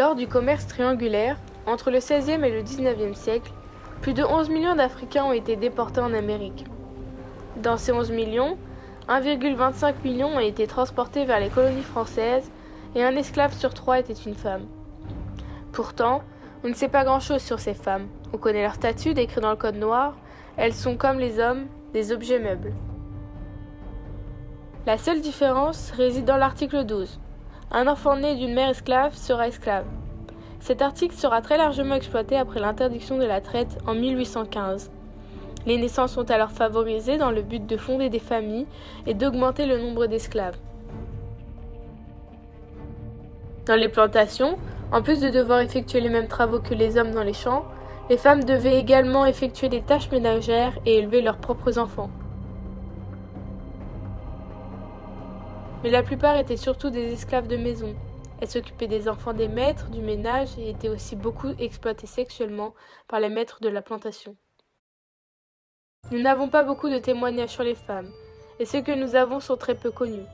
Lors du commerce triangulaire, entre le XVIe et le XIXe siècle, plus de 11 millions d'Africains ont été déportés en Amérique. Dans ces 11 millions, 1,25 million ont été transportés vers les colonies françaises et un esclave sur 3 était une femme. Pourtant, on ne sait pas grand-chose sur ces femmes. On connaît leur statut décrit dans le Code noir. Elles sont, comme les hommes, des objets meubles. La seule différence réside dans l'article 12. Un enfant né d'une mère esclave sera esclave. Cet article sera très largement exploité après l'interdiction de la traite en 1815. Les naissances sont alors favorisées dans le but de fonder des familles et d'augmenter le nombre d'esclaves. Dans les plantations, en plus de devoir effectuer les mêmes travaux que les hommes dans les champs, les femmes devaient également effectuer des tâches ménagères et élever leurs propres enfants. Mais la plupart étaient surtout des esclaves de maison. Elles s'occupaient des enfants des maîtres, du ménage et étaient aussi beaucoup exploitées sexuellement par les maîtres de la plantation. Nous n'avons pas beaucoup de témoignages sur les femmes, et ceux que nous avons sont très peu connus.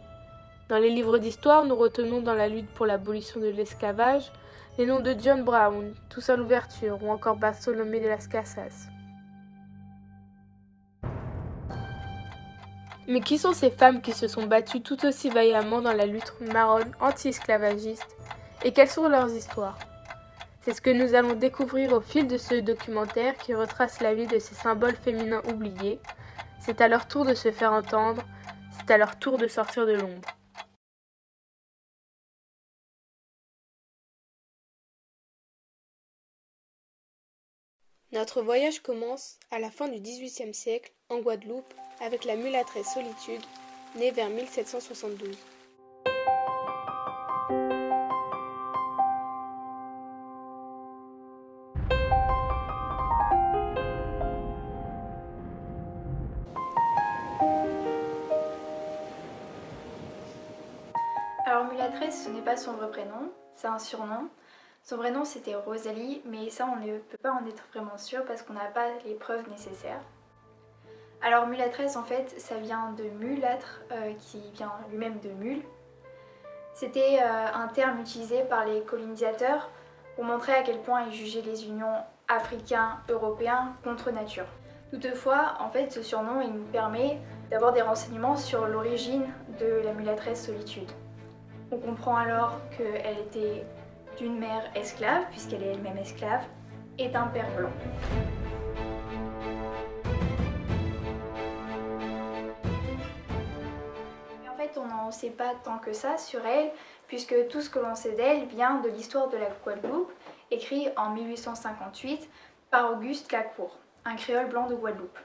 Dans les livres d'histoire, nous retenons dans la lutte pour l'abolition de l'esclavage les noms de John Brown, Toussaint Louverture ou encore Bartholomé de Las Casas. Mais qui sont ces femmes qui se sont battues tout aussi vaillamment dans la lutte marronne anti-esclavagiste et quelles sont leurs histoires? C'est ce que nous allons découvrir au fil de ce documentaire qui retrace la vie de ces symboles féminins oubliés. C'est à leur tour de se faire entendre, c'est à leur tour de sortir de l'ombre. Notre voyage commence à la fin du XVIIIe siècle, en Guadeloupe, avec la mulâtresse Solitude, née vers 1772. Alors mulâtresse, ce n'est pas son vrai prénom, c'est un surnom. Son vrai nom c'était Rosalie, mais ça on ne peut pas en être vraiment sûr parce qu'on n'a pas les preuves nécessaires. Alors mulâtresse en fait ça vient de mulâtre qui vient lui-même de mule. C'était un terme utilisé par les colonisateurs pour montrer à quel point ils jugeaient les unions africains-européens contre nature. Toutefois en fait ce surnom il nous permet d'avoir des renseignements sur l'origine de la mulâtresse Solitude. On comprend alors qu'elle était d'une mère esclave, puisqu'elle est elle-même esclave, et d'un père blanc. Mais en fait, on n'en sait pas tant que ça sur elle, puisque tout ce que l'on sait d'elle vient de l'histoire de la Guadeloupe, écrit en 1858 par Auguste Lacour, un créole blanc de Guadeloupe.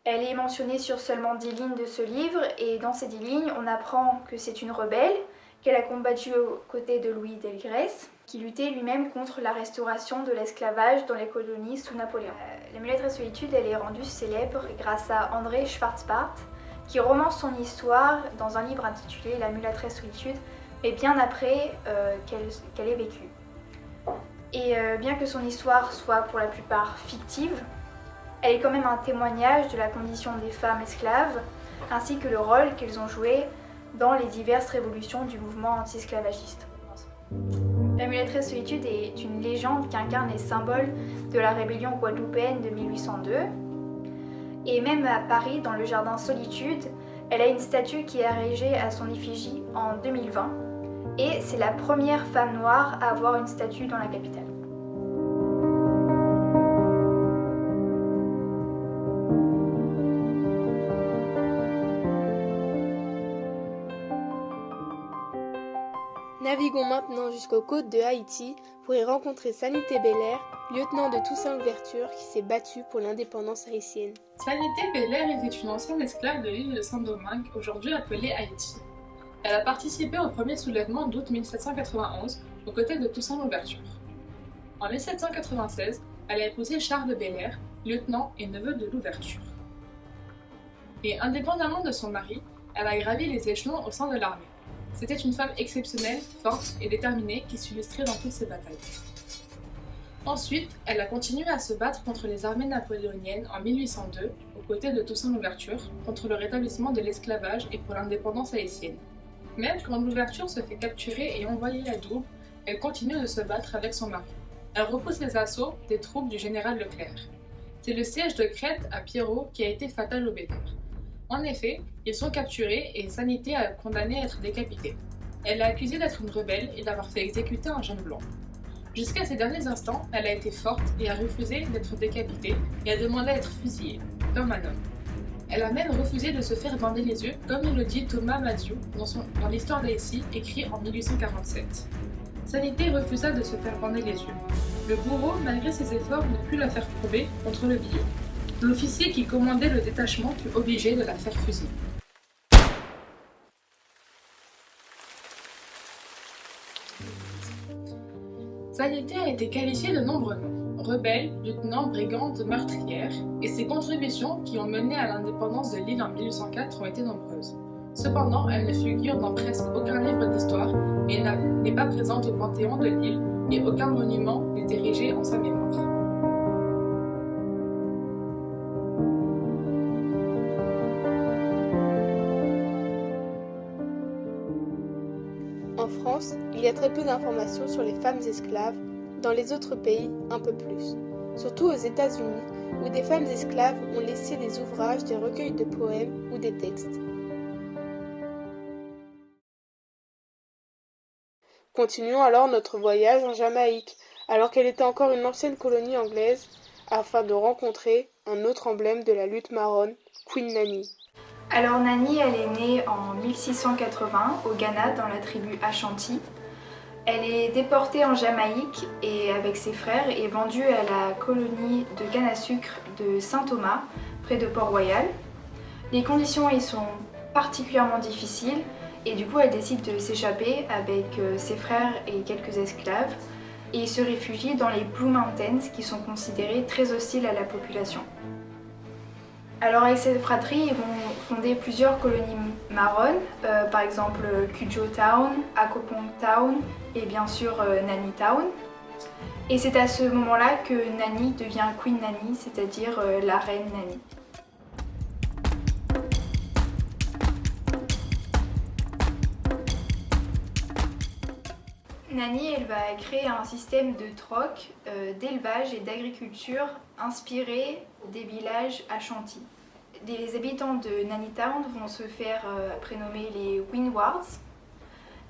Elle est mentionnée sur seulement 10 lignes de ce livre, et dans ces 10 lignes, on apprend que c'est une rebelle, qu'elle a combattu aux côtés de Louis Delgrès, qui luttait lui-même contre la restauration de l'esclavage dans les colonies sous Napoléon. La mulâtresse Solitude, elle est rendue célèbre grâce à André Schwarzbart, qui romance son histoire dans un livre intitulé La mulâtresse Solitude, mais bien après qu'elle ait vécu. Et bien que son histoire soit pour la plupart fictive, elle est quand même un témoignage de la condition des femmes esclaves, ainsi que le rôle qu'elles ont joué dans les diverses révolutions du mouvement anti-esclavagiste. La mulâtresse Solitude est une légende qui incarne les symboles de la rébellion guadeloupéenne de 1802. Et même à Paris, dans le jardin Solitude, elle a une statue qui est érigée à son effigie en 2020. Et c'est la première femme noire à avoir une statue dans la capitale. Naviguons maintenant jusqu'aux côtes de Haïti pour y rencontrer Sanité Belair, lieutenant de Toussaint Louverture qui s'est battu pour l'indépendance haïtienne. Sanité Belair était une ancienne esclave de l'île de Saint-Domingue, aujourd'hui appelée Haïti. Elle a participé au premier soulèvement d'août 1791 aux côtés de Toussaint Louverture. En 1796, elle a épousé Charles de Belair, lieutenant et neveu de Louverture. Et indépendamment de son mari, elle a gravi les échelons au sein de l'armée. C'était une femme exceptionnelle, forte et déterminée qui s'illustrait dans toutes ses batailles. Ensuite, elle a continué à se battre contre les armées napoléoniennes en 1802, aux côtés de Toussaint Louverture, contre le rétablissement de l'esclavage et pour l'indépendance haïtienne. Même quand Louverture se fait capturer et envoyer à Douvres, elle continue de se battre avec son mari. Elle repousse les assauts des troupes du général Leclerc. C'est le siège de Crète à Pierrot qui a été fatal aux Bédères. En effet, ils sont capturés et Sanité est condamnée à être décapitée. Elle est accusée d'être une rebelle et d'avoir fait exécuter un jeune blanc. Jusqu'à ces derniers instants, elle a été forte et a refusé d'être décapitée et a demandé à être fusillée, comme un homme. Elle a même refusé de se faire bander les yeux, comme il le dit Thomas Mathieu dans l'Histoire d'Haïti, écrit en 1847. Sanité refusa de se faire bander les yeux. Le bourreau, malgré ses efforts, ne put la faire courber contre le billet. L'officier qui commandait le détachement fut obligé de la faire fusiller. Sanité a été qualifiée de nombreux noms: rebelle, lieutenant, brigande, meurtrière, et ses contributions qui ont mené à l'indépendance de l'île en 1804 ont été nombreuses. Cependant, elle ne figure dans presque aucun livre d'histoire et n'est pas présente au Panthéon de l'île et aucun monument n'est érigé en sa mémoire. En France, il y a très peu d'informations sur les femmes esclaves, dans les autres pays, un peu plus. Surtout aux États-Unis, où des femmes esclaves ont laissé des ouvrages, des recueils de poèmes ou des textes. Continuons alors notre voyage en Jamaïque, alors qu'elle était encore une ancienne colonie anglaise, afin de rencontrer un autre emblème de la lutte marronne, Queen Nanny. Alors Nanny, elle est née en 1680 au Ghana dans la tribu Ashanti. Elle est déportée en Jamaïque et avec ses frères est vendue à la colonie de canne à sucre de Saint-Thomas, près de Port-Royal. Les conditions y sont particulièrement difficiles et du coup elle décide de s'échapper avec ses frères et quelques esclaves et ils se réfugient dans les Blue Mountains qui sont considérés très hostiles à la population. Alors avec cette fratrie, ils vont fonder plusieurs colonies marronnes, par exemple Cudjoe Town, Accophong Town et bien sûr Nanny Town. Et c'est à ce moment-là que Nanny devient Queen Nanny, c'est-à-dire la reine Nanny. Nanny, elle va créer un système de troc, d'élevage et d'agriculture inspiré des villages Ashanti. Les habitants de Nannytown vont se faire prénommer les Windwards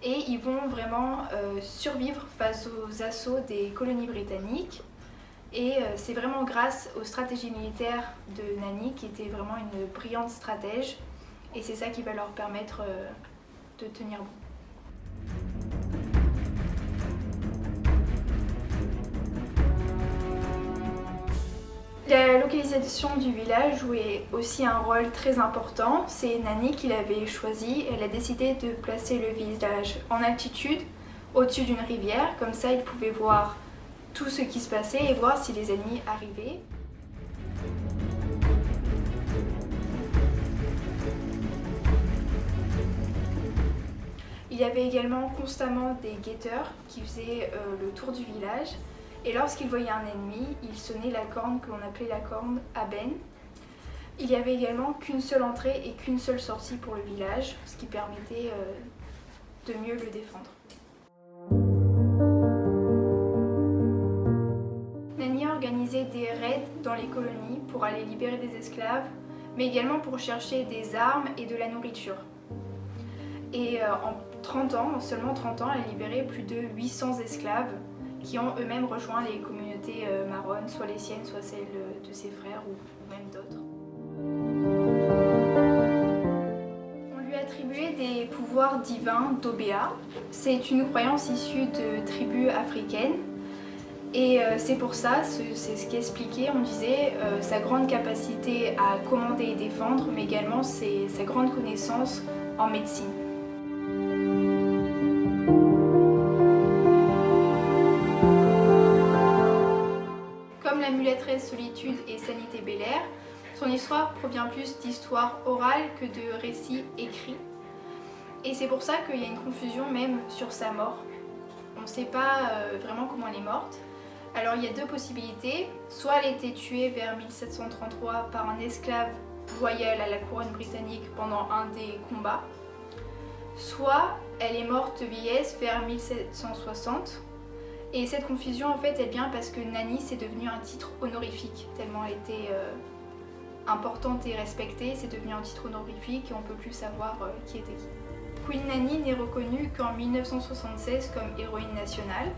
et ils vont vraiment survivre face aux assauts des colonies britanniques. Et c'est vraiment grâce aux stratégies militaires de Nanny qui était vraiment une brillante stratège et c'est ça qui va leur permettre de tenir bon. La localisation du village jouait aussi un rôle très important. C'est Nanny qui l'avait choisi. Elle a décidé de placer le village en altitude, au-dessus d'une rivière. Comme ça, il pouvait voir tout ce qui se passait et voir si les ennemis arrivaient. Il y avait également constamment des guetteurs qui faisaient le tour du village. Et lorsqu'il voyait un ennemi, il sonnait la corne que l'on appelait la corne Aben. Il y avait également qu'une seule entrée et qu'une seule sortie pour le village, ce qui permettait de mieux le défendre. Nanny organisait des raids dans les colonies pour aller libérer des esclaves, mais également pour chercher des armes et de la nourriture. Et en 30 ans, en seulement 30 ans, elle a libéré plus de 800 esclaves qui ont eux-mêmes rejoint les communautés marronnes, soit les siennes, soit celles de ses frères ou même d'autres. On lui attribuait des pouvoirs divins d'Obéa. C'est une croyance issue de tribus africaines. Et c'est pour ça, c'est ce qui expliquait, on disait, sa grande capacité à commander et défendre, mais également sa grande connaissance en médecine. La mulâtresse Solitude et Sanité Belair, son histoire provient plus d'histoires orales que de récits écrits. Et c'est pour ça qu'il y a une confusion même sur sa mort. On ne sait pas vraiment comment elle est morte. Alors il y a deux possibilités. Soit elle a été tuée vers 1733 par un esclave loyal à la couronne britannique pendant un des combats. soit elle est morte de vieillesse vers 1760. Et cette confusion, en fait, elle vient parce que Nanny, c'est devenu un titre honorifique, tellement elle était importante et respectée, c'est devenu un titre honorifique et on ne peut plus savoir qui était qui. Queen Nanny n'est reconnue qu'en 1976 comme héroïne nationale,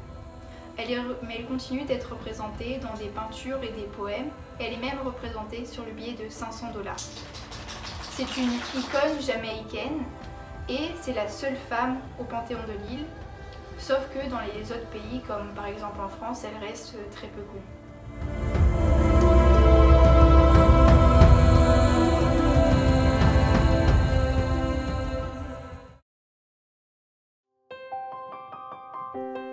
mais elle continue d'être représentée dans des peintures et des poèmes, et elle est même représentée sur le billet de 500 $. C'est une icône jamaïcaine et c'est la seule femme au Panthéon de l'île, sauf que dans les autres pays, comme par exemple en France, elle reste très peu connue.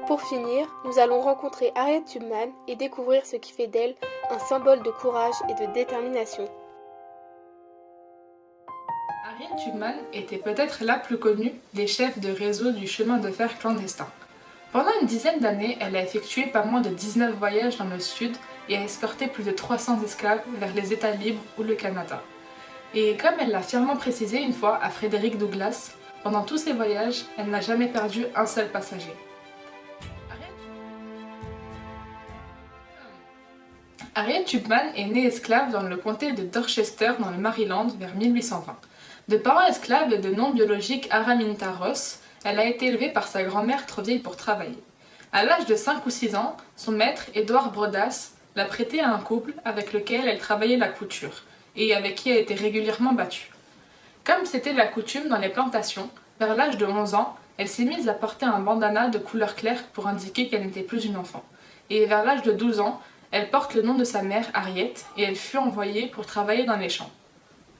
Pour finir, nous allons rencontrer Harriet Tubman et découvrir ce qui fait d'elle un symbole de courage et de détermination. Harriet Tubman était peut-être la plus connue des chefs de réseau du chemin de fer clandestin. Pendant une dizaine d'années, elle a effectué pas moins de 19 voyages dans le sud et a escorté plus de 300 esclaves vers les États libres ou le Canada. Et comme elle l'a fièrement précisé une fois à Frederick Douglass, pendant tous ces voyages, elle n'a jamais perdu un seul passager. Harriet Tubman est née esclave dans le comté de Dorchester dans le Maryland vers 1820. De parents esclaves et de nom biologique Araminta Ross, elle a été élevée par sa grand-mère trop vieille pour travailler. À l'âge de 5 ou 6 ans, son maître, Edward Brodas, l'a prêtée à un couple avec lequel elle travaillait la couture et avec qui elle était régulièrement battue. Comme c'était la coutume dans les plantations, vers l'âge de 11 ans, elle s'est mise à porter un bandana de couleur claire pour indiquer qu'elle n'était plus une enfant. Et vers l'âge de 12 ans, elle porte le nom de sa mère, Harriet, et elle fut envoyée pour travailler dans les champs.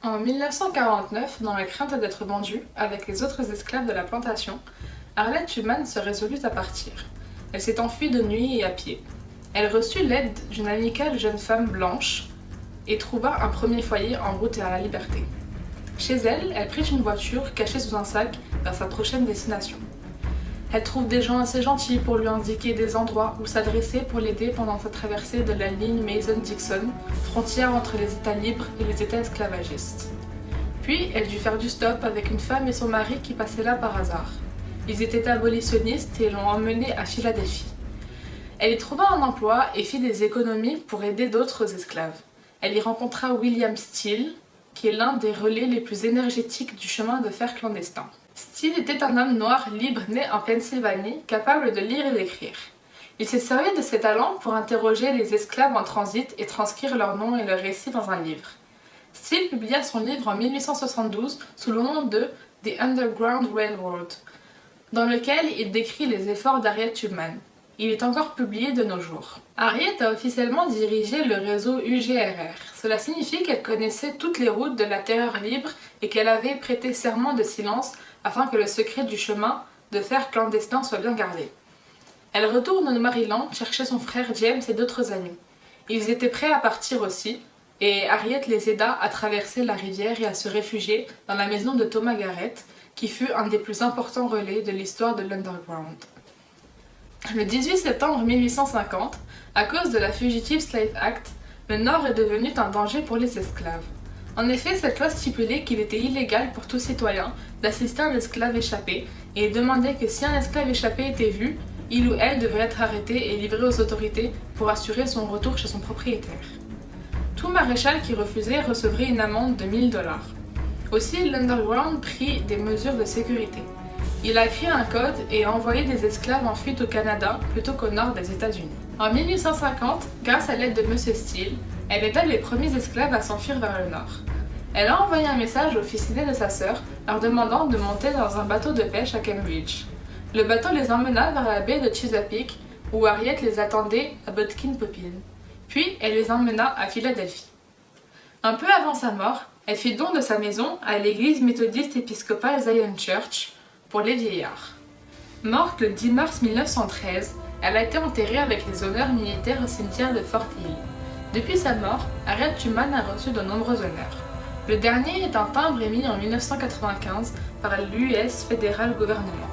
En 1949, dans la crainte d'être vendue avec les autres esclaves de la plantation, Harriet Tubman se résolut à partir. Elle s'est enfuie de nuit et à pied. Elle reçut l'aide d'une amicale jeune femme blanche et trouva un premier foyer en route à la liberté. Chez elle, elle prit une voiture cachée sous un sac vers sa prochaine destination. Elle trouve des gens assez gentils pour lui indiquer des endroits où s'adresser pour l'aider pendant sa traversée de la ligne Mason-Dixon, frontière entre les États libres et les États esclavagistes. Puis, elle dut faire du stop avec une femme et son mari qui passaient là par hasard. Ils étaient abolitionnistes et l'ont emmenée à Philadelphie. Elle y trouva un emploi et fit des économies pour aider d'autres esclaves. Elle y rencontra William Steele, qui est l'un des relais les plus énergétiques du chemin de fer clandestin. Steele était un homme noir libre né en Pennsylvanie, capable de lire et d'écrire. Il s'est servi de ses talents pour interroger les esclaves en transit et transcrire leurs noms et leurs récits dans un livre. Steele publia son livre en 1872 sous le nom de The Underground Railroad, dans lequel il décrit les efforts d'Harriet Tubman. Il est encore publié de nos jours. Harriet a officiellement dirigé le réseau UGRR. Cela signifie qu'elle connaissait toutes les routes de la terreur libre et qu'elle avait prêté serment de silence afin que le secret du chemin de fer clandestin soit bien gardé. Elle retourne au Maryland chercher son frère James et d'autres amis. Ils étaient prêts à partir aussi, et Harriet les aida à traverser la rivière et à se réfugier dans la maison de Thomas Garrett, qui fut un des plus importants relais de l'histoire de l'Underground. Le 18 septembre 1850, à cause de la Fugitive Slave Act, le Nord est devenu un danger pour les esclaves. En effet, cette loi stipulait qu'il était illégal pour tout citoyen d'assister à un esclave échappé et demandait que si un esclave échappé était vu, il ou elle devrait être arrêté et livré aux autorités pour assurer son retour chez son propriétaire. Tout maréchal qui refusait recevrait une amende de 1 000 $. Aussi, l'Underground prit des mesures de sécurité. Il a créé un code et a envoyé des esclaves en fuite au Canada plutôt qu'au nord des États-Unis. En 1850, grâce à l'aide de M. Steele, elle aida les premiers esclaves à s'enfuir vers le nord. Elle a envoyé un message aux fils aînés de sa sœur, leur demandant de monter dans un bateau de pêche à Cambridge. Le bateau les emmena vers la baie de Chesapeake, où Harriet les attendait à Bodkin Poppin. Puis elle les emmena à Philadelphie. Un peu avant sa mort, elle fit don de sa maison à l'église méthodiste épiscopale Zion Church pour les vieillards. Morte le 10 mars 1913, elle a été enterrée avec les honneurs militaires au cimetière de Fort Hill. Depuis sa mort, Harriet Tubman a reçu de nombreux honneurs. Le dernier est un timbre émis en 1995 par l'US Federal Gouvernement.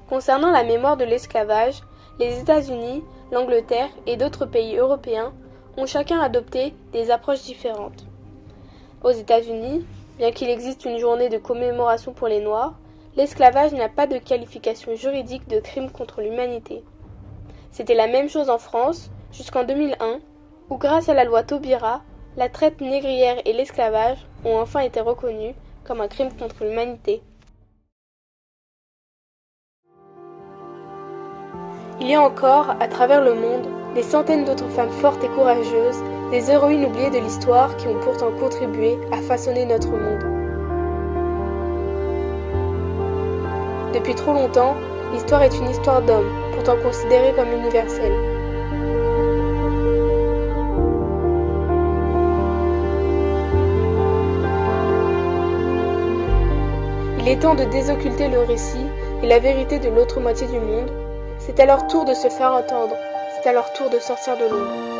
Concernant la mémoire de l'esclavage, les États-Unis, l'Angleterre et d'autres pays européens ont chacun adopté des approches différentes. Aux États-Unis, bien qu'il existe une journée de commémoration pour les Noirs, l'esclavage n'a pas de qualification juridique de crime contre l'humanité. C'était la même chose en France jusqu'en 2001, où grâce à la loi Taubira, la traite négrière et l'esclavage ont enfin été reconnus comme un crime contre l'humanité. Il y a encore, à travers le monde, des centaines d'autres femmes fortes et courageuses, des héroïnes oubliées de l'histoire qui ont pourtant contribué à façonner notre monde. Depuis trop longtemps, l'histoire est une histoire d'hommes, pourtant considérée comme universelle. Il est temps de désocculter le récit et la vérité de l'autre moitié du monde. C'est à leur tour de se faire entendre, c'est à leur tour de sortir de l'ombre.